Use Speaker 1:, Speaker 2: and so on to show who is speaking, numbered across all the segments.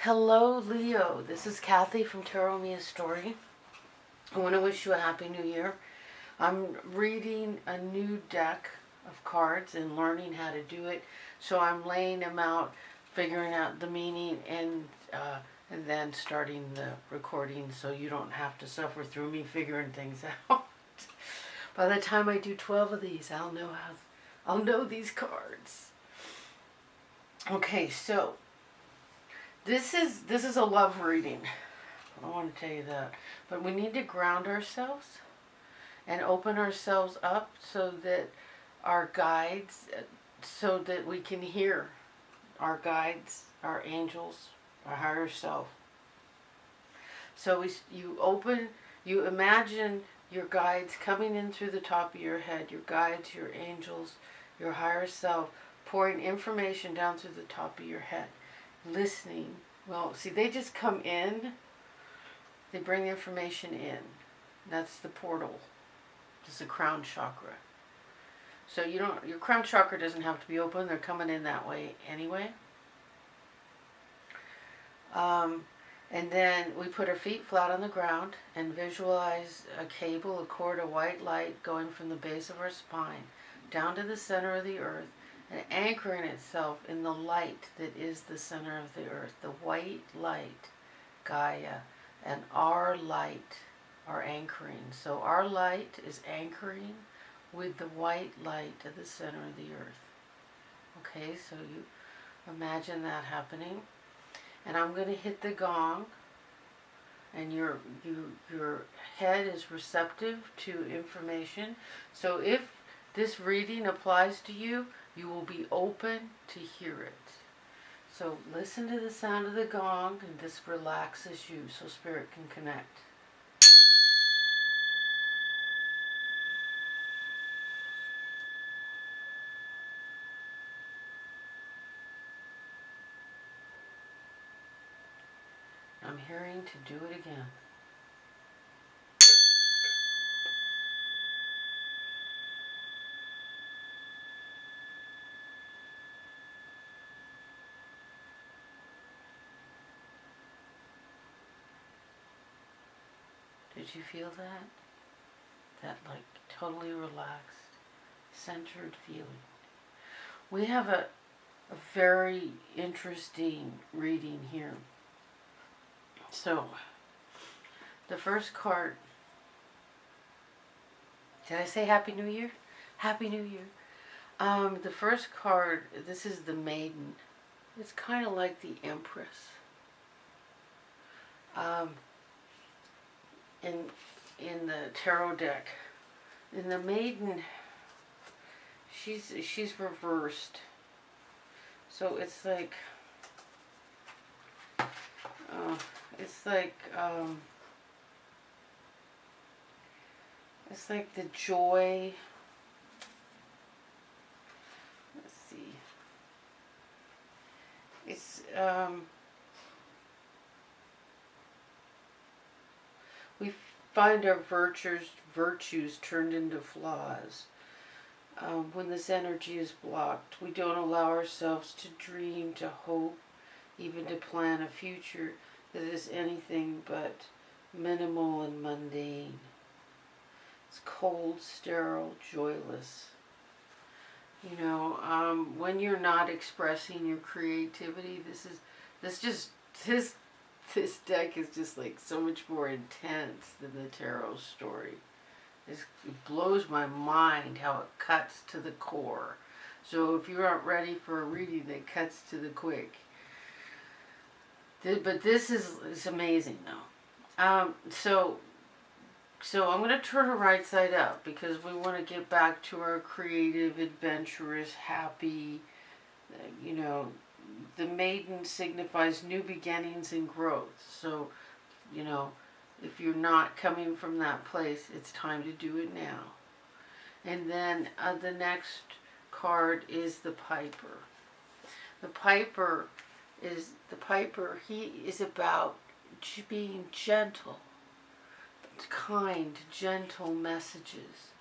Speaker 1: Hello, Leo. This is Kathy from Tarot Mia's Story. I want to wish you a happy new year. I'm reading a new deck of cards and learning how to do it. So I'm laying them out, figuring out the meaning, and then starting the recording so you don't have to suffer through me figuring things out. By the time I do 12 of these, I'll know these cards. Okay, so this is a love reading. I want to tell you that. But we need to ground ourselves and open ourselves up so that our guides, so that we can hear our guides, our angels, our higher self. So you imagine your guides coming in through the top of your head, your guides, your angels, your higher self, pouring information down through the top of your head. Listening. Well, see, they just come in. They bring information in. That's the portal. This is the crown chakra. So your crown chakra doesn't have to be open. They're coming in that way anyway. And then we put our feet flat on the ground and visualize a cable, a cord of white light going from the base of our spine down to the center of the earth, and anchoring itself in the light that is the center of the earth, the white light, Gaia, and our light are anchoring. So our light is anchoring with the white light at the center of the earth. Okay, so you imagine that happening. And I'm going to hit the gong, and your head is receptive to information. So if this reading applies to you, you will be open to hear it. So listen to the sound of the gong, and this relaxes you so spirit can connect. I'm hearing to do it again. Did you feel that? That like totally relaxed, centered feeling. We have a very interesting reading here. So, the first card, did I say Happy New Year? Happy New Year. The first card, this is the Maiden. It's kind of like the Empress. In the tarot deck. In the Maiden, she's reversed. So it's like it's like the joy. Let's see. It's we find our virtues turned into flaws. When this energy is blocked, we don't allow ourselves to dream, to hope, even to plan a future that is anything but minimal and mundane. It's cold, sterile, joyless. When you're not expressing your creativity, this deck is just like so much more intense than the tarot story. It blows my mind how it cuts to the core. So if you aren't ready for a reading that cuts to the quick, but this is amazing though. So I'm going to turn her right side up because we want to get back to our creative, adventurous, happy, the Maiden signifies new beginnings and growth. So, if you're not coming from that place, it's time to do it now. And then the next card is the Piper. The Piper, he is about being gentle, kind, gentle messages,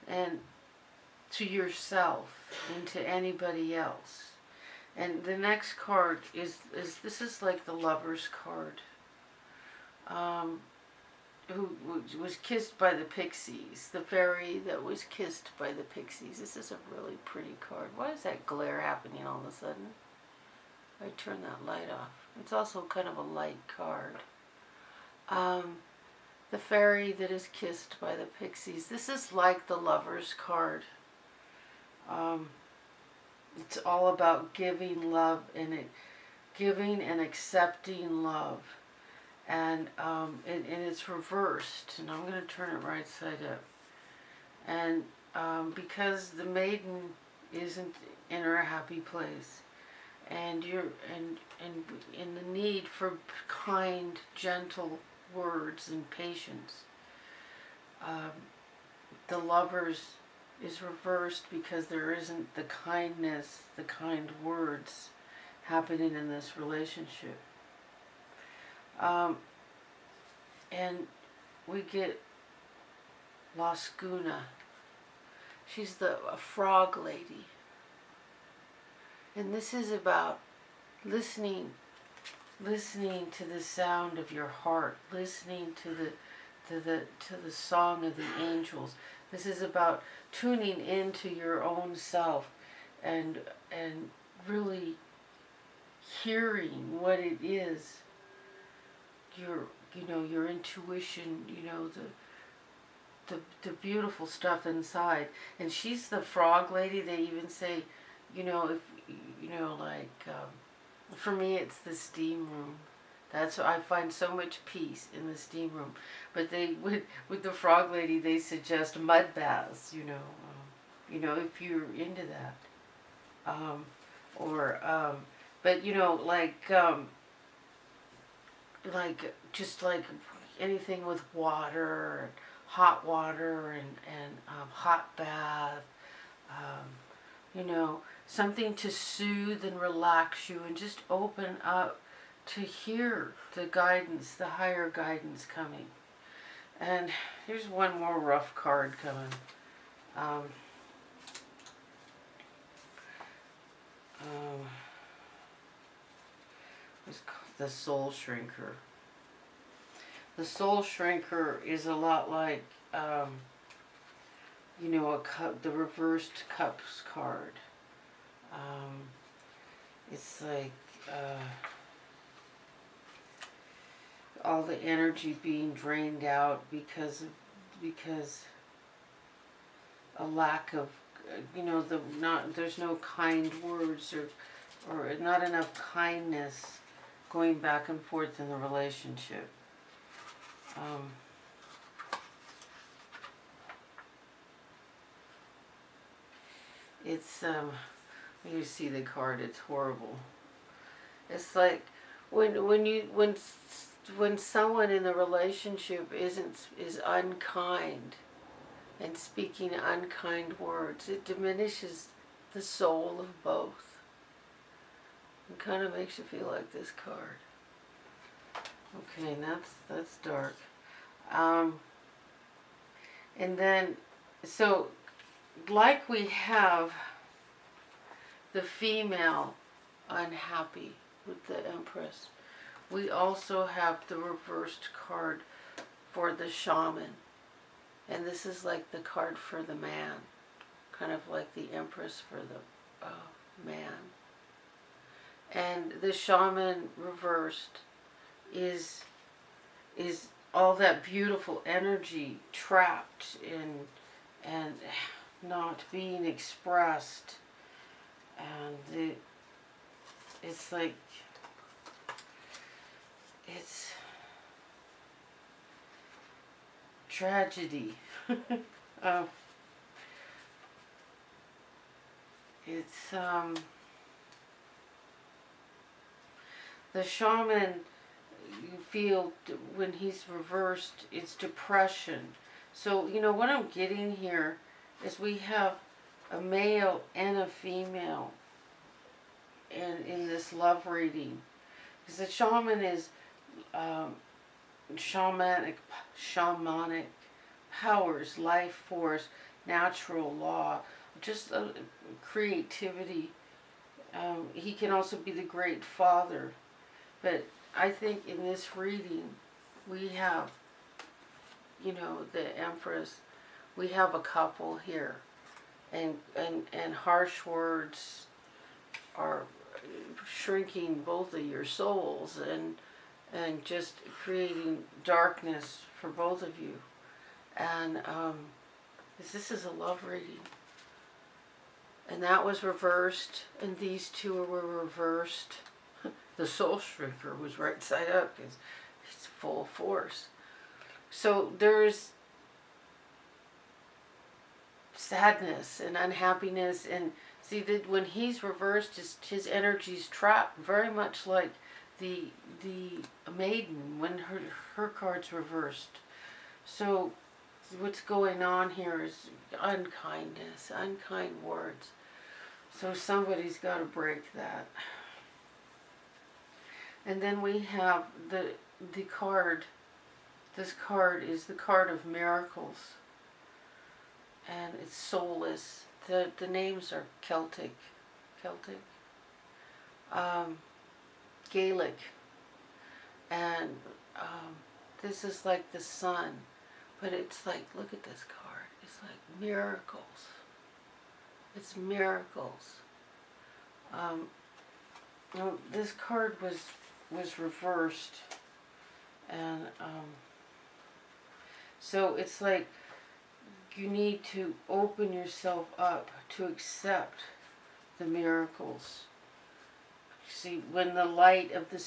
Speaker 1: and to yourself and to anybody else. And the next card is this is like the Lover's card. Who was kissed by the pixies. The fairy that was kissed by the pixies. This is a really pretty card. Why is that glare happening all of a sudden? I turn that light off. It's also kind of a light card. The fairy that is kissed by the pixies. This is like the Lover's card. It's all about giving love and giving and accepting love. And it's reversed. And I'm going to turn it right side up. And because the maiden isn't in her happy place, and you're and in the need for kind, gentle words and patience, the Lovers is reversed because there isn't the kindness, the kind words happening in this relationship. And we get La Scuna. She's a frog lady. And this is about listening to the sound of your heart, listening to the song of the angels. This is about tuning into your own self and really hearing what it is, your intuition, the beautiful stuff inside. And she's the frog lady. They even say, for me it's the steam room. That's why I find so much peace in the steam room. But they with the frog lady, they suggest mud baths. If you're into that, just like anything with water, hot water, and hot bath. Something to soothe and relax you, and just open up to hear the guidance, the higher guidance coming. And here's one more rough card coming. It's called the Soul Shrinker. The Soul Shrinker is a lot like, a cup, the reversed cups card. It's like all the energy being drained out because a lack of, there's no kind words or not enough kindness going back and forth in the relationship. You see the card, it's horrible. It's like when someone in the relationship is unkind and speaking unkind words, it diminishes the soul of both. It kind of makes you feel like this card. Okay, and that's dark. And then, so, like we have the female unhappy with the Empress, we also have the reversed card for the shaman. And this is like the card for the man, kind of like the Empress for the man. And the shaman reversed is all that beautiful energy trapped and not being expressed. And it's like, it's tragedy. It's the shaman, you feel when he's reversed, it's depression. So, what I'm getting here is we have a male and a female in this love reading. Because the shaman is shamanic powers, life force, natural law, just creativity, he can also be the great father. But I think in this reading, we have, the Empress. We have a couple here, and harsh words are shrinking both of your souls and just creating darkness for both of you. And this is a love reading. And that was reversed, and these two were reversed. The soul shrinker was right side up because it's full force. So there's sadness and unhappiness, and see that when he's reversed, his energy's trapped, very much like the maiden when her card's reversed. So what's going on here is unkindness, unkind words. So somebody's got to break that. And then we have the card. This card is the card of miracles. And it's soulless. The names are Celtic, Gaelic. And this is like the sun. But it's like, look at this card. It's like miracles. It's miracles. This card was reversed. And so it's like you need to open yourself up to accept the miracles. See, when the light of the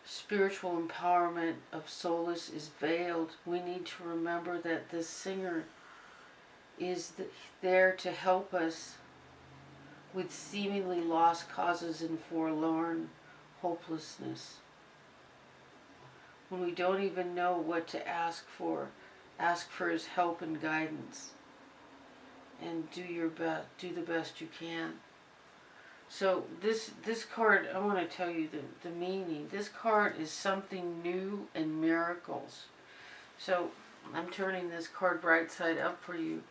Speaker 1: spiritual empowerment of solace is veiled, we need to remember that this singer is there to help us with seemingly lost causes and forlorn hopelessness. When we don't even know what to ask for his help and guidance, and do the best you can. So this card, I want to tell you the meaning. This card is something new and miracles. So I'm turning this card right side up for you.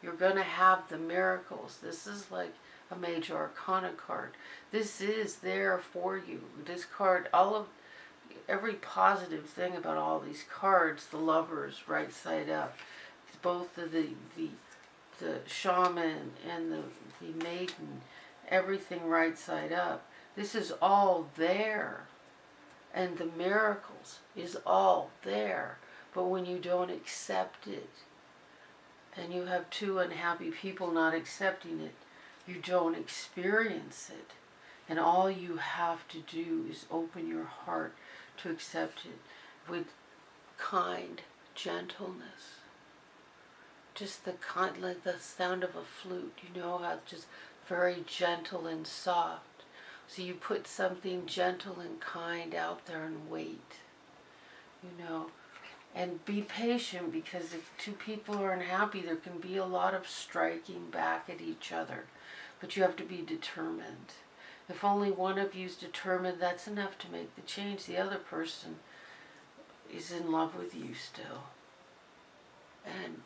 Speaker 1: You're going to have the miracles. This is like a major arcana card. This is there for you. This card, every positive thing about all these cards, the Lovers right side up, both the Shaman and the Maiden, everything right side up. This is all there. And the miracles is all there. But when you don't accept it, and you have two unhappy people not accepting it, you don't experience it. And all you have to do is open your heart to accept it with kind gentleness. Just like the sound of a flute, how it's just very gentle and soft. So you put something gentle and kind out there and wait, and be patient, because if two people are unhappy, there can be a lot of striking back at each other, but you have to be determined. If only one of you is determined, that's enough to make the change. The other person is in love with you still. And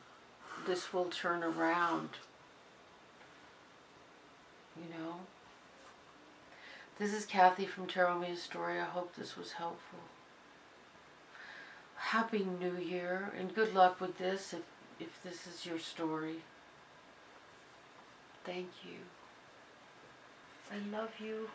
Speaker 1: this will turn around. This is Kathy from Tarot Me a Story. I hope this was helpful. Happy New Year, and good luck with this if this is your story. Thank you. I love you.